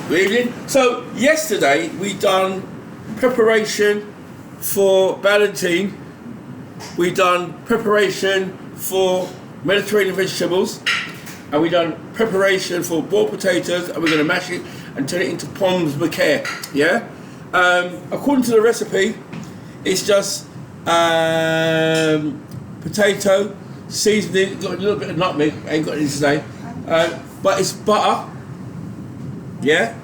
Good evening. So yesterday we done preparation for ballotine. We done preparation for Mediterranean vegetables, and we done preparation for boiled potatoes, and we're going to mash it and turn it into pommes macaire. Yeah. According to the recipe, it's just potato, seasoning, got a little bit of nutmeg. I ain't got any today, but it's butter. Yeah.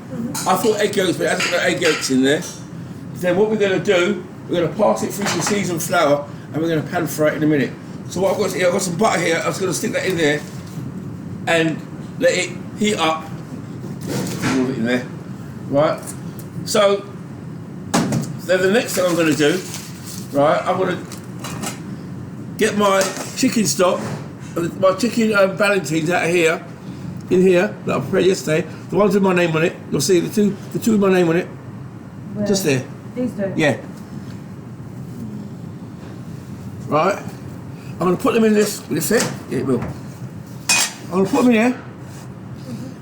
I thought egg yolks, but it hasn't got egg yolks in there. Then what we're going to do, we're going to pass it through some seasoned flour, and we're going to pan fry it in a minute. So what I've got here, I've got some butter here. I was going to stick that in there and let it heat up. Move it in there, right? So then the next thing I'm going to do, right? I'm going to get my chicken stock, my chicken ballotines out of here, in here that I prepared yesterday. The ones with my name on it. You'll see the two with my name on it. Where? Just there. These two? Yeah. Right. I'm going to put them in this. Will it fit? Yeah, it will. I'm going to put them in here.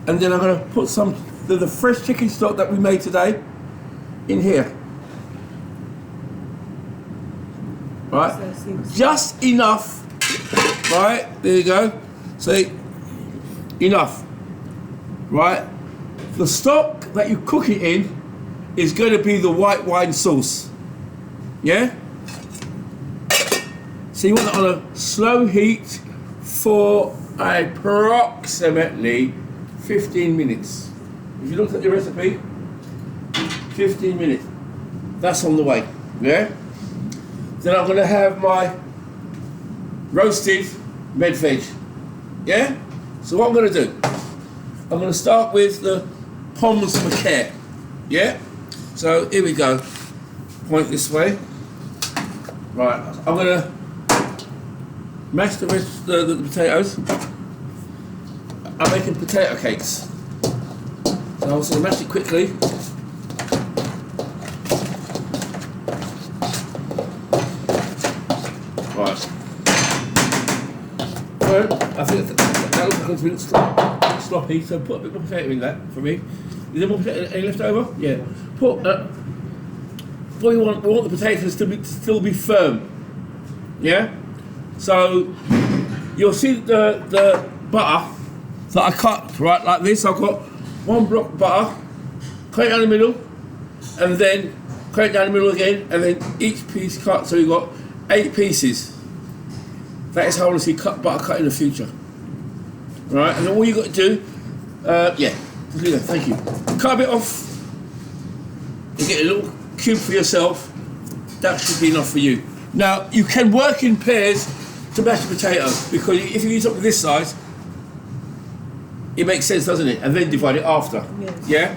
And then I'm going to put some the fresh chicken stock that we made today in here. Right. Just enough. Right. There you go. See? Enough. Right. The stock that you cook it in is going to be the white wine sauce. Yeah? So you want it on a slow heat for approximately 15 minutes. If you look at the recipe, 15 minutes. That's on the way. Yeah? Then I'm going to have my roasted red veg. Yeah? So what I'm going to do, I'm going to start with the pommes macaire. Yeah? So here we go. Point this way. Right, I'm going to mash the potatoes. I'm making potato cakes. So I'm just going to mash it quickly. Right. Well, I think that looks like it's been sloppy, so put a bit more potato in that for me. Is there more potato any left over? Yeah. Put. What we want the potatoes to still be firm. Yeah. So you'll see the butter that I cut right like this. I've got one block of butter, cut it down the middle, and then cut it down the middle again, and then each piece cut. So you've got 8 pieces. That is how I want to see butter cut in the future. Right, and then all you got to do, yeah, just do that. Thank you. Cut a bit off. You get a little cube for yourself. That should be enough for you. Now you can work in pairs to mash the potato, because if you use up to this size, it makes sense, doesn't it? And then divide it after. Yes. Yeah.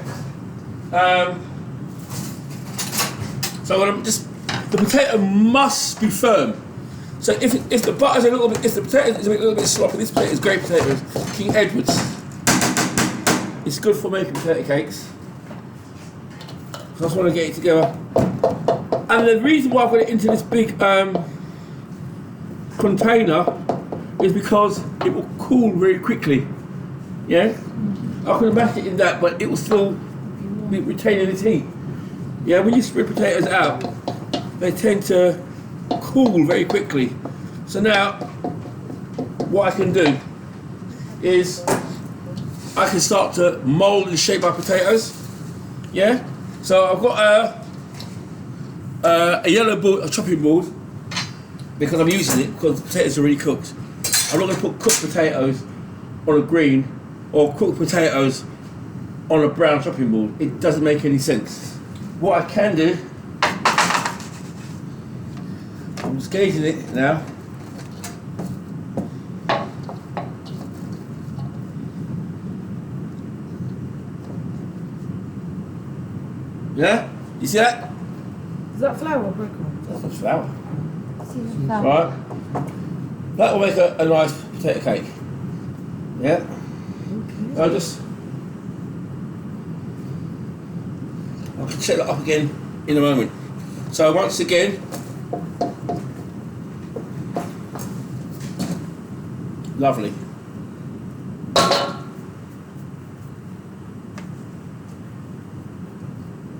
So the potato must be firm. So if the butter's a little bit, if the potato is a little bit sloppy, this potato is great potatoes, King Edward's. It's good for making potato cakes. So I just want to get it together. And the reason why I've got it into this big container is because it will cool very quickly. Yeah? I could have mashed it in that, but it will still be retaining its heat. Yeah, when you spread potatoes out, they tend to cool very quickly. So now, what I can do is I can start to mould and shape my potatoes. Yeah? So I've got a yellow board, a chopping board, because I'm using it because the potatoes are already cooked. I'm not going to put cooked potatoes on a green or cooked potatoes on a brown chopping board. It doesn't make any sense. What I can do, I'm just gauging it now. Yeah? You see that? Is that flour or breadcrumbs? That's not flour. Right? That will make a nice potato cake. Yeah? Okay. I can set that up again in a moment. So once again, lovely.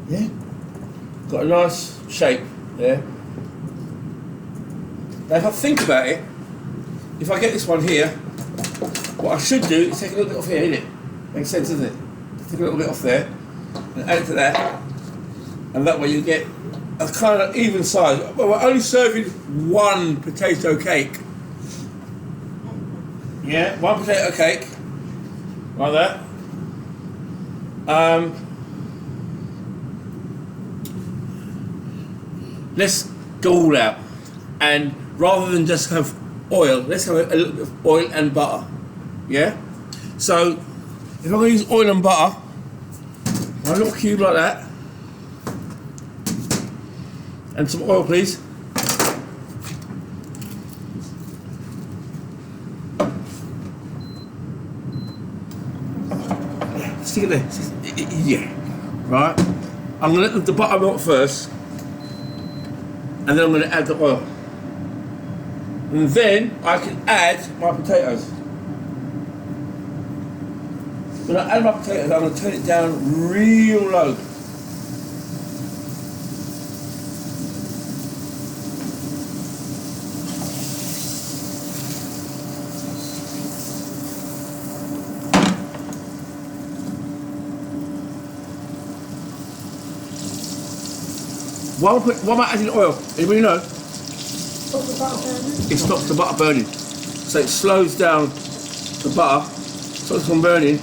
Yeah? Got a nice shape there. Now if I think about it, if I get this one here, what I should do is take a little bit off here, innit? Makes sense, doesn't it? Take a little bit off there and add it to that. And that way you get a kind of even size. Well, we're only serving one potato cake. Yeah, one potato cake. Like that. Let's go all out. And rather than just have oil, let's have a little bit of oil and butter. Yeah? So, if I'm going to use oil and butter, one little cube like that. And some oil, please. Stick it there. Yeah. Right. I'm going to let the butter melt first. And then I'm going to add the oil. And then I can add my potatoes. When I add my potatoes, I'm going to turn it down real low. Why am I adding oil? Anybody know? Stop the butter burning. It stops the butter burning. So it slows down the butter, stops it from burning.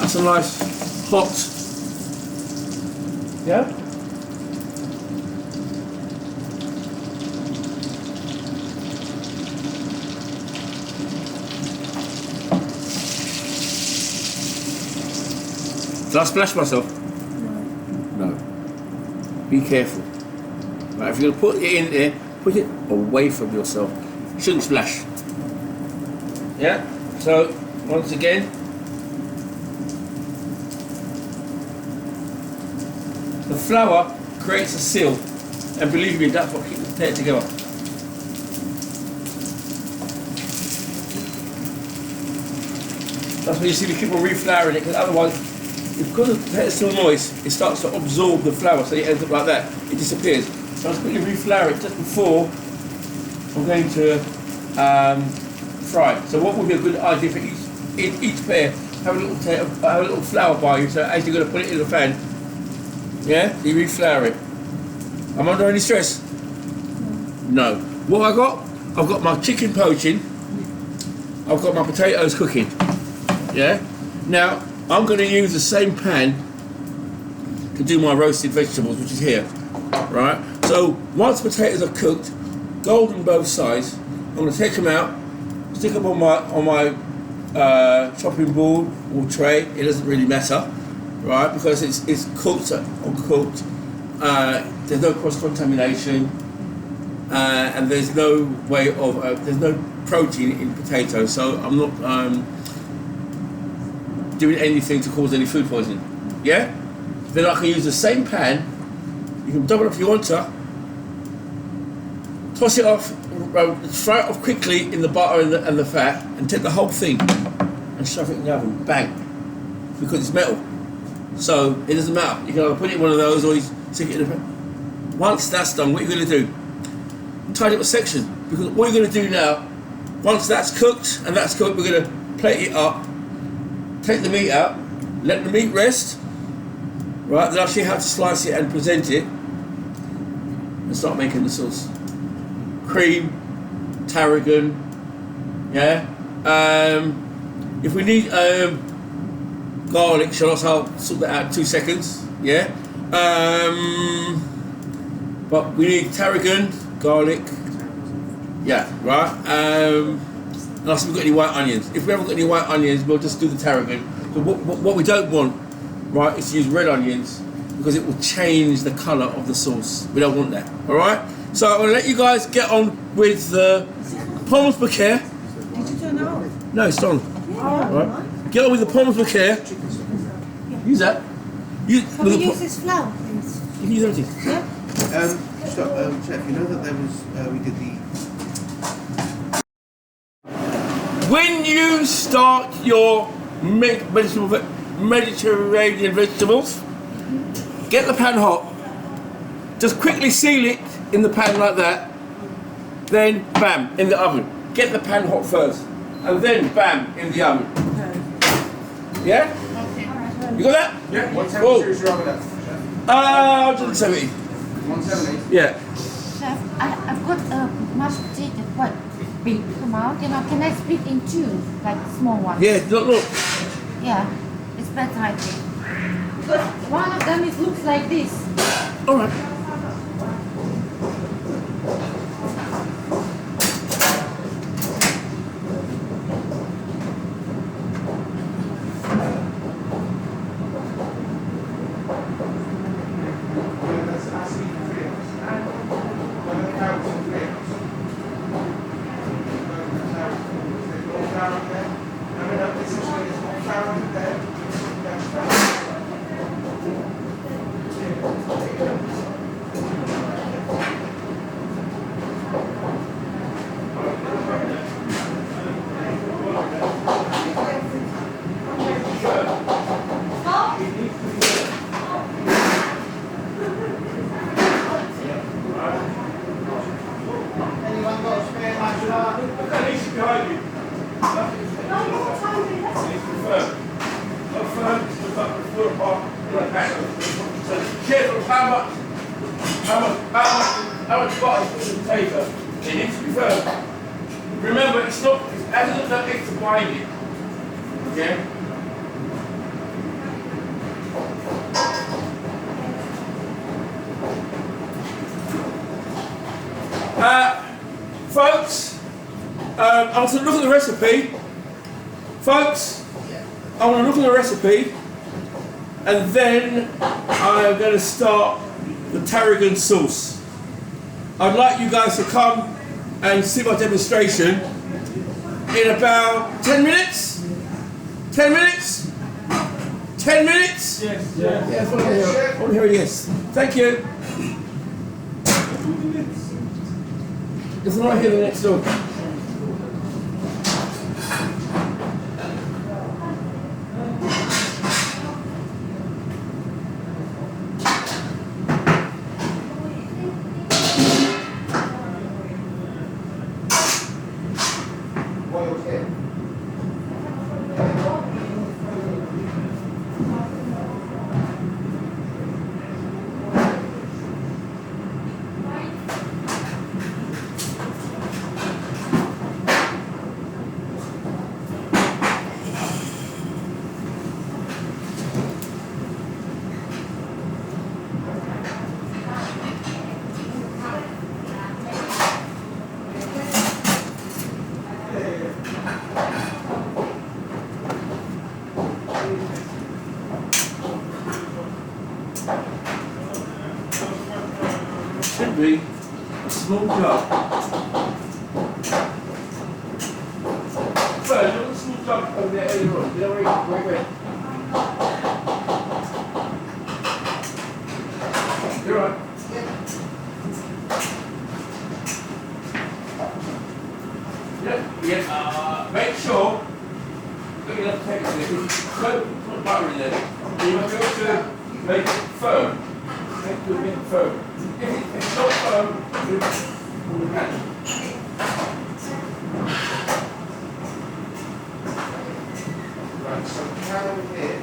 That's a nice hot, yeah? Did I splash myself? No. Be careful. Right, if you're going to put it in there, put it away from yourself. You shouldn't splash. Yeah? So, once again, the flour creates a seal. And believe me, that's what keeps the potato together. That's why you see me keep on reflouring it, because otherwise, because the potato is still moist, it starts to absorb the flour, so it ends up like that. It disappears. So I just quickly reflour it just before I'm going to fry. So what would be a good idea for each pair? Have a little potato, have a little flour by you, so as you're going to put it in the fan, yeah, you reflour it. Am I under any stress? No. What have I got? I've got my chicken poaching. I've got my potatoes cooking. Yeah. Now I'm going to use the same pan to do my roasted vegetables, which is here, right? So once potatoes are cooked, golden both sides, I'm going to take them out, stick them on my chopping board or tray. It doesn't really matter, right? Because it's cooked or cooked. There's no cross contamination, and there's no way of there's no protein in potatoes. So I'm not doing anything to cause any food poisoning. Yeah? Then I can use the same pan. You can double it if you want to. Toss it off, fry it off quickly in the butter and the fat, and take the whole thing and shove it in the oven. Bang. Because it's metal. So it doesn't matter. You can either put it in one of those or you stick it in the pan. Once that's done, what you're going to do? Tidy up a section. Because what you're going to do now, once that's cooked and that's cooked, we're going to plate it up. Take the meat out, let the meat rest, right, then I'll show you how to slice it and present it, and start making the sauce. Cream, tarragon, yeah, if we need garlic, shallots, I'll sort that out in 2 seconds, yeah, but we need tarragon, garlic, yeah, right, unless we've got any white onions. If we haven't got any white onions, we'll just do the tarragon. So what we don't want, right, is to use red onions because it will change the colour of the sauce. We don't want that, all right? So I'm going to let you guys get on with the pommes macaire. Did you turn it off? No, it's on. Oh, Right. Get on with the pommes macaire. Use that. Can we use this flour, please? You can use everything. Yeah? Chef, you know that there was, we did the... When you start your Mediterranean vegetables, Get the pan hot. Just quickly seal it in the pan like that. Then bam, in the oven. Get the pan hot first. And then bam, in the oven. Yeah? You got that? Yeah. What Cool. temperature is your oven at, Chef? 170. 170. Yeah. Chef, I've got a mashed potato, quite big amount. You know, can I split in two, like small ones? Yeah, look. Yeah, it's better, I think. Because one of them looks like this. Alright. How much butter is in the potato? It needs to be firm. Remember, it's not, it hasn't got egg to bind it. Okay? Folks, I want to look at the recipe. Folks, I want to look at the recipe, and then I'm going to start the tarragon sauce. I'd like you guys to come and see my demonstration in about 10 minutes. 10 minutes? 10 minutes? Yes. Yes, I want to hear a yes. Thank you. It's right here, the next door. Should be a small jug. So, look at the small jug over there earlier on. You know where it went? You're right. Yeah. Make sure that you have to take it there. Don't put butter in there. You must be able to make it firm. Make it firm. If it's not firm, we'll catch it. Right, so carry on here.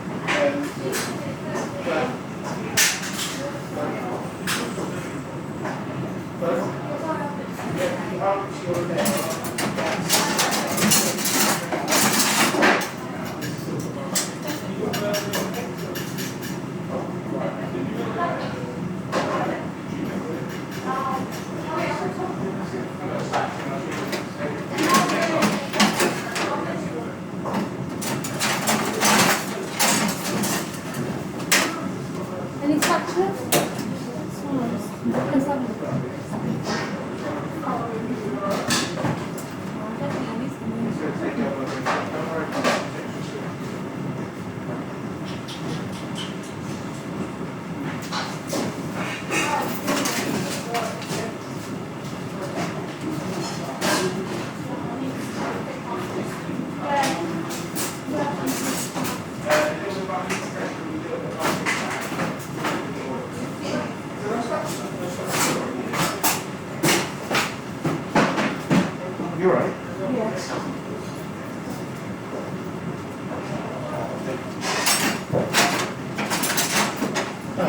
If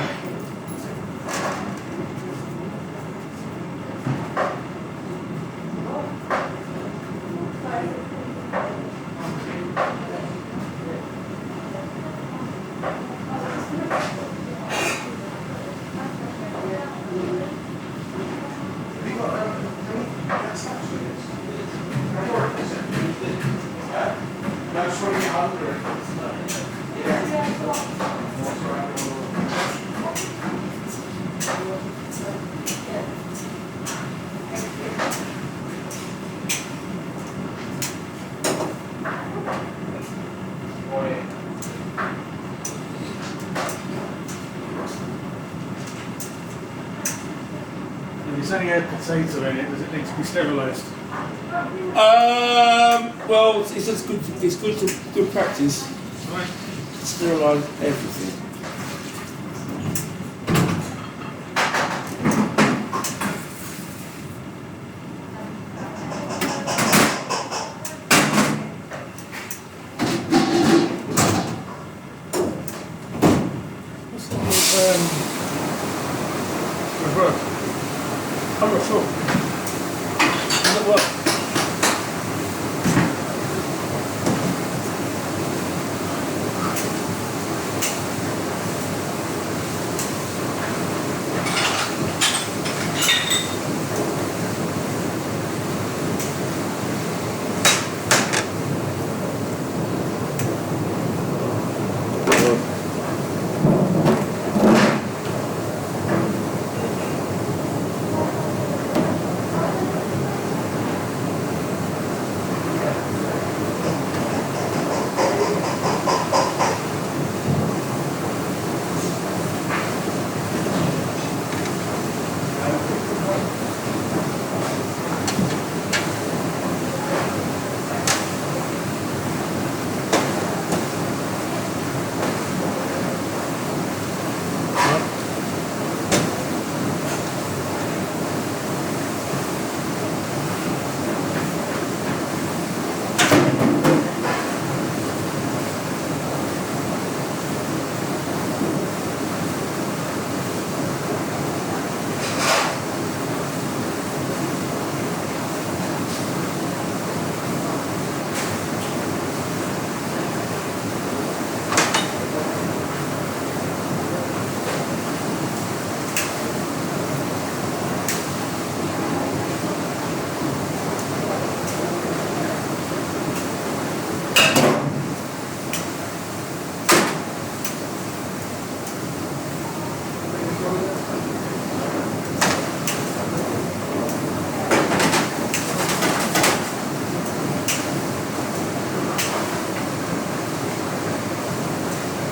it's only had potato in it, does it need to be sterilised? Well, it's just good. It's good practice. Right. Sterilise everything. I'm not sure. Does it work?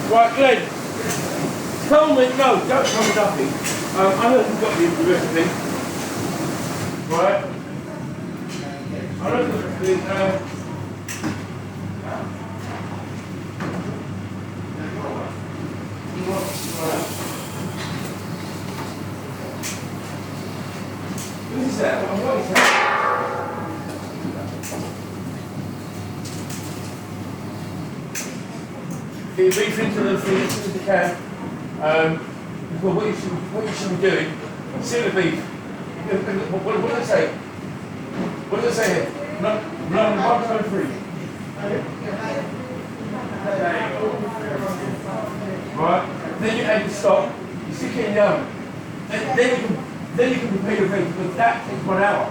Right, Glenn, tell me, no, don't tell me nothing. I know you've got the recipe. Right? I know the recipe. What is that? What is that? Get your beef into the can. Well, what you should be doing, seal the beef. What does it say? What does it say here? No, 123. Right. Then you add your stock. You stick it in the oven. Then you can prepare your beef, because that takes 1 hour.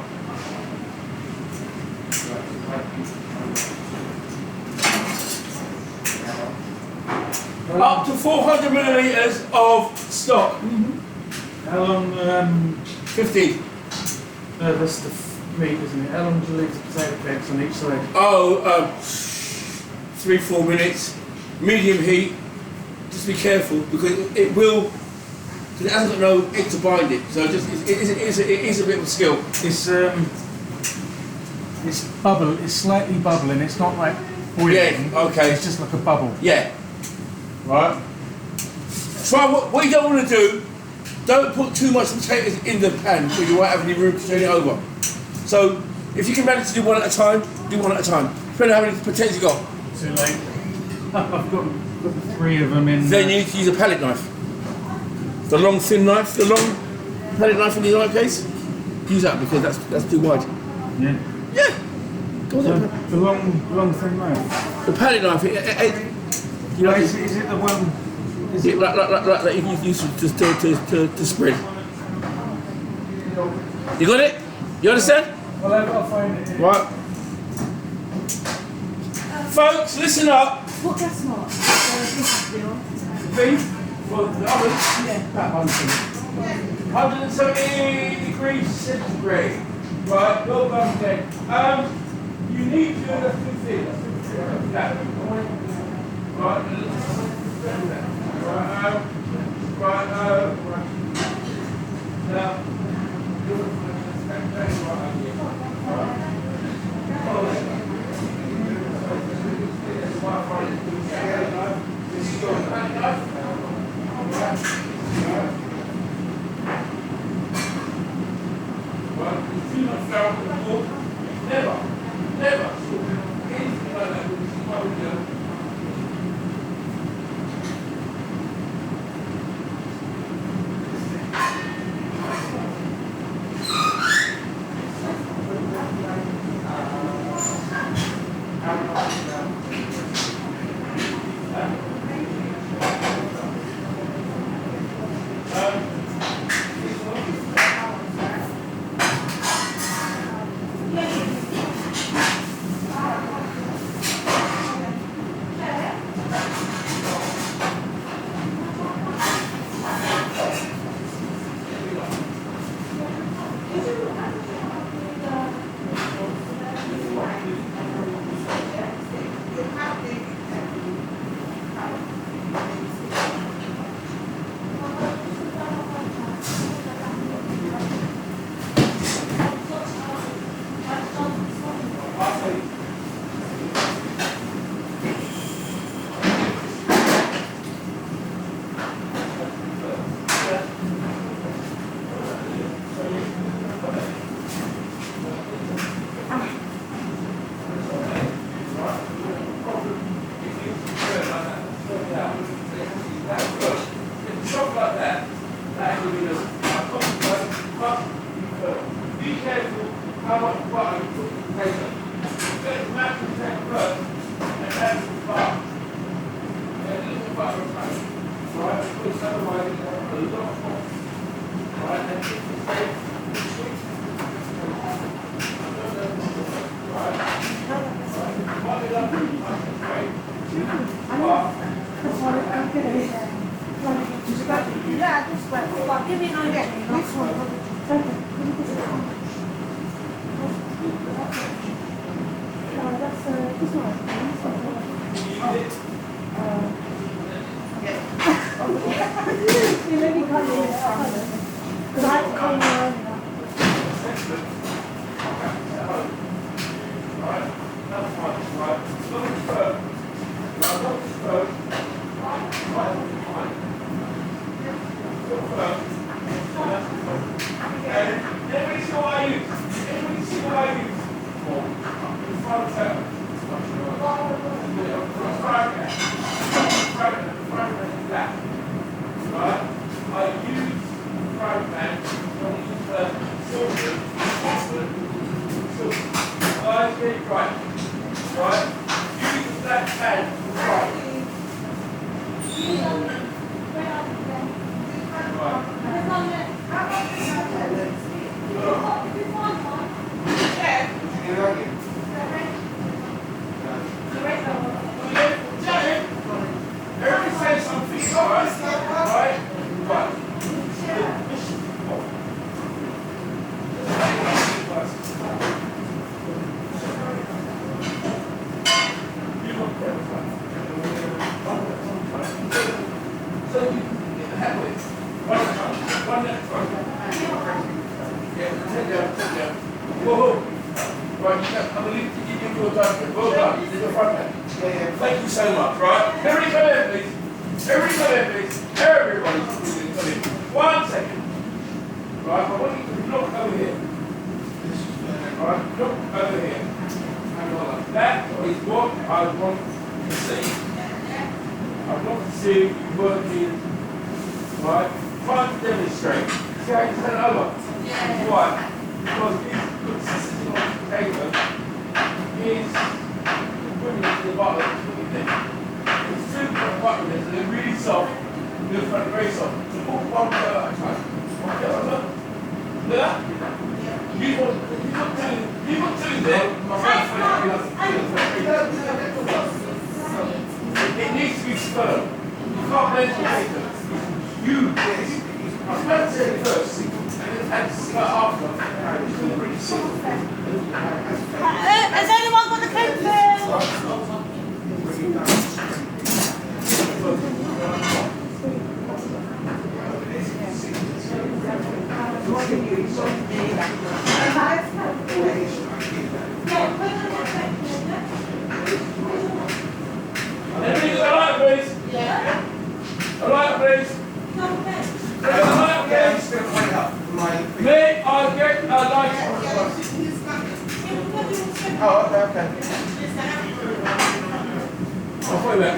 Up to 400 millilitres of stock. Mm-hmm. How long? 50. That's the meat, isn't it? How long do you leave the potato cakes on each side? Oh, 3-4 minutes. Medium heat. Just be careful, because it will. Because it hasn't got no egg to bind it, so just it is a bit of a skill. It's slightly bubbling. It's not like boiling. Yeah. Okay. It's just like a bubble. Yeah. Right. Try what you don't want to do. Don't put too much potatoes in the pan, because you won't have any room to turn it over. So if you can manage to do one at a time, do one at a time. Depending on how many potatoes you got. Too late. I've got 3 of them in. Then you need to use a palette knife. The long thin knife, the long palette knife in the knife case. Use that because that's too wide. Yeah. Yeah. Go on then. The long thin knife. The palette knife. You know, Is it the one? Is it like you use to spread. You got it? You understand? Well, I've got to find it. Right. Folks, listen up. What gas mark? This is the Beef for the oven. Yeah. That one's 170 degrees centigrade. Right, well done then. You need to do that two things. That. Right, now, never, anything like that. Yeah, this way. Well, give me an idea. This one. That's this one. You maybe can't use this colour. Because I have to comb my own now. Everybody see what I use. Everybody see what I use. In front of them. Right? I use the frying pan. I use the silver. Guys, get it right. Right? Use that pan to fry. Everybody say something, alright? Right? Right. So you get the hat with one next one. Yeah, take down. Whoa. Right, I believe you give your time. Well done, you did the front man. Thank you so much, right? Everybody come here, please. Everybody come here, please. Everybody come in. 1 second. Right, I want you to look over here. Right, look over here. That is what I want to see. I want to see you working, right? try and demonstrate. See how you turn it over? Yeah. Why? Because this consistency of the potato is putting it to the bottom, putting it there. It's too put the bottom there, so they're really soft. They're very soft. So put one potato at a time. One potato at a time. Look at that. You put two there. It needs to be firm. You can't blend potato. You, I meant to say it first, and then after. It's going to bring it soft. Has anyone got the cake Everything's alright, please? Yeah. Alright, please? Alright, please? Me, I'll get a light. Oh, okay. I'll put it back.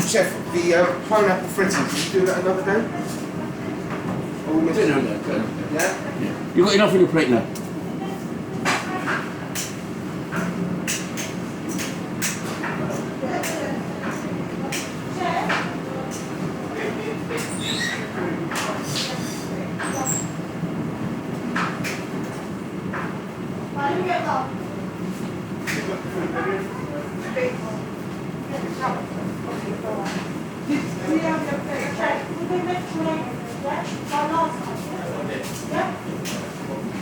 Chef, the pineapple fritters, can you do that another day? Or we miss it? Yeah? You've got enough on your plate now.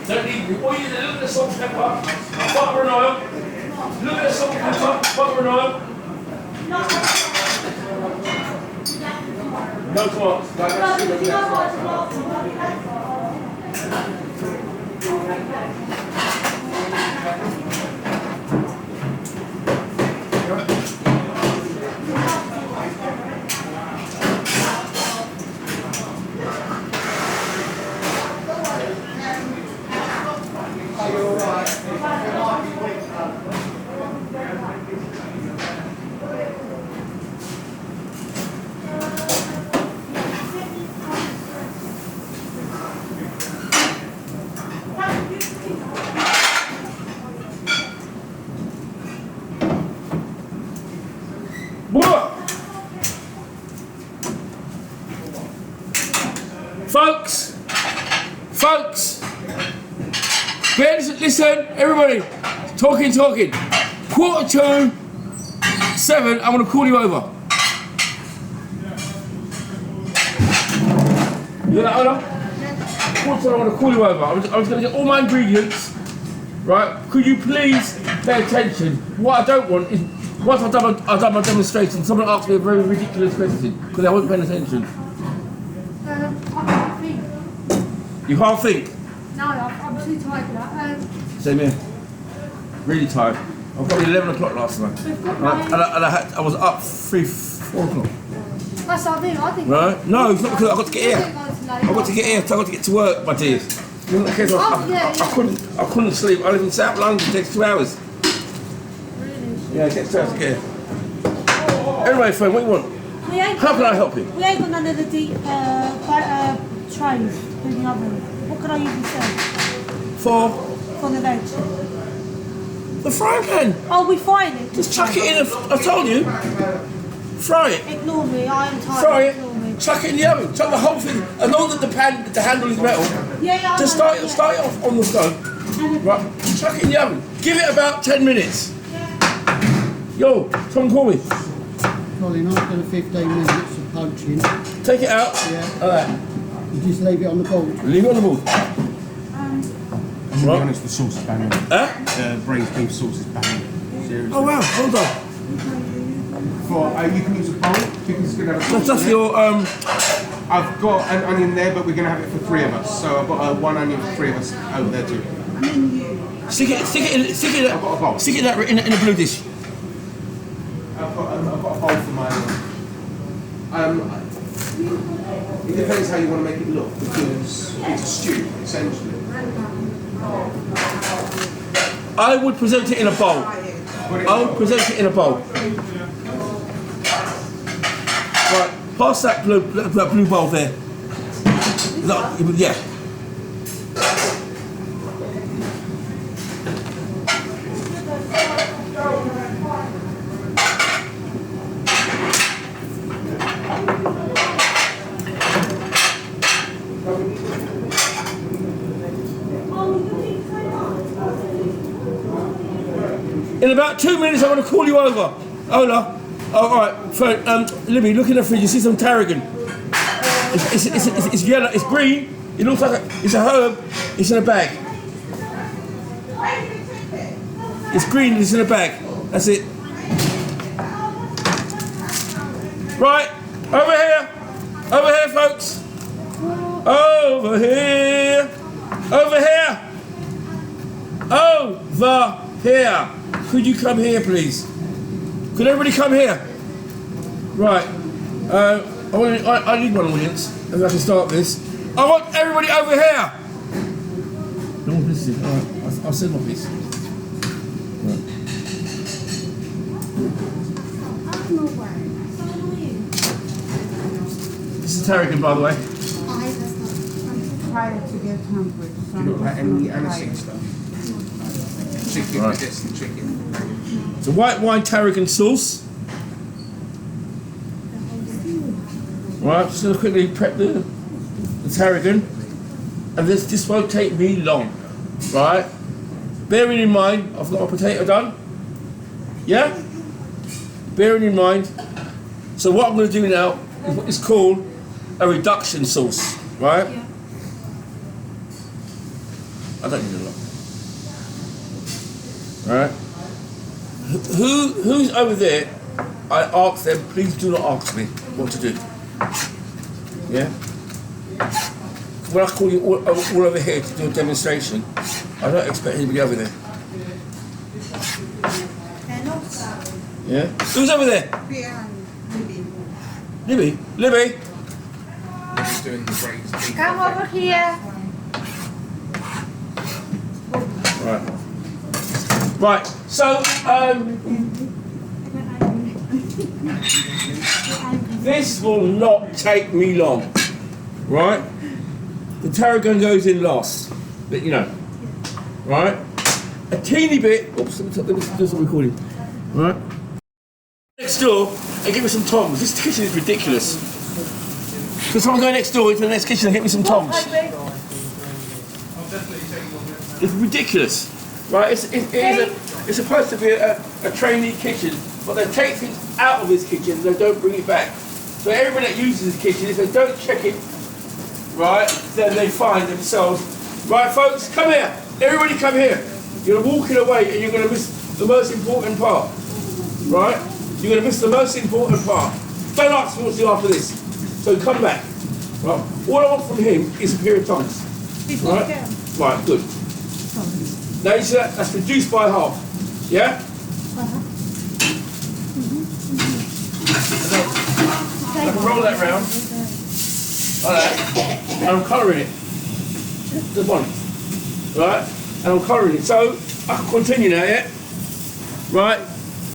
Don't need, all you do, look at the salt and pepper, butter and oil. Look at the salt and pepper, butter and oil. No Folks, listen, everybody, talking. 7:15, I'm going to call you over. You got that, Ola? 7:15, I'm going to call you over. I was going to get all my ingredients, right? Could you please pay attention? What I don't want is, once I've done my demonstration, someone asks me a very ridiculous question, because I wasn't paying attention. I can't think. You can't think? No, I'm too tired for that. Same here. Really tired. I was probably 11 o'clock last night. I was up 4 o'clock. That's what I think. Right? No, it's not because I've got to get here. I've got to get here, so I've got to get to work, my dears. I couldn't sleep. I live in South London, it takes 2 hours. Really? Yeah, it takes 2 hours to get here. Anyway, friend, what do you want? How can I help you? We ain't got none of the deep trays in the oven. What can I use instead? For the veg. The frying pan. Oh, we frying it? Just chuck it in, I told you. Fry it. Ignore me, I am tired. Fry Ignore me. it. Chuck it in the oven. Chuck the whole thing. As long as the handle is metal. Yeah, Just start it off on the stove. Right. Chuck it in the oven. Give it about 10 minutes. Yo, Tom, call me. Colin, after the 15 minutes of poaching, Take it out. yeah, Alright. you just leave it on the board. Leave it on the board. To be honest, the sauce is banging. The braised beef sauce is banging. Seriously. Oh wow, well done. You can use a bowl. You can just have a sauce. That's your I've got an onion there, but we're going to have it for 3 of us. So I've got one onion for 3 of us over there too. stick it I've got a bowl. stick it in a blue dish. I've got a bowl for my it depends how you want to make it look, because it's a stew, essentially. I would present it in a bowl. I'll present it in a bowl. Right, pass that blue bowl there. No, yeah. In about 2 minutes, I'm going to call you over. Ola. Oh, all right. So, Libby, look in the fridge. You see some tarragon. It's yellow. It's green. It looks like it's a herb. It's in a bag. It's green. It's in a bag. That's it. Right. Over here. Over here, folks. Over here. Over here. Over here. Could you come here, please? Could everybody come here? Right. I need one audience, and I can start this. I want everybody over here. No one listening. All right. I'll send my piece. Right. This is tarragon, by the way. Try to get hungry. You look like anything stuff. Chicken, Right. just the chicken. It's a white wine tarragon sauce. Right, just gonna quickly prep the tarragon, and this won't take me long. Right, bearing in mind I've got my potato done. Yeah, bearing in mind. So what I'm gonna do now is what is called a reduction sauce. Right. Yeah. I don't need a lot. Alright. Who's over there? I ask them, please do not ask me what to do. Yeah? When I call you all over here to do a demonstration, I don't expect anybody over there. Yeah? Who's over there? Libby? Libby? Just doing the brains. Come over here. Right. Right, so this will not take me long, right? The tarragon goes in last, but you know, right? A teeny bit, oops, let me do some recording, right? Next door and get me some tongs. This kitchen is ridiculous. Could someone go next door into the next kitchen and get me some tongs? It's ridiculous, right? It's supposed to be a trainee kitchen, but they take things out of this kitchen and they don't bring it back. So everybody that uses this kitchen, if they don't check it, right, then they find themselves, right, folks, come here. Everybody come here. You're walking away and you're going to miss the most important part, right? You're going to miss the most important part. Don't ask me what to do after this. So come back. Right? All I want from him is a pair of tongs. Right? Right, good. Now you see that's reduced by half. Yeah? I can roll that round. Like that. And I'm colouring it. Just one. Right? And I'm colouring it. So I can continue now, yeah? Right?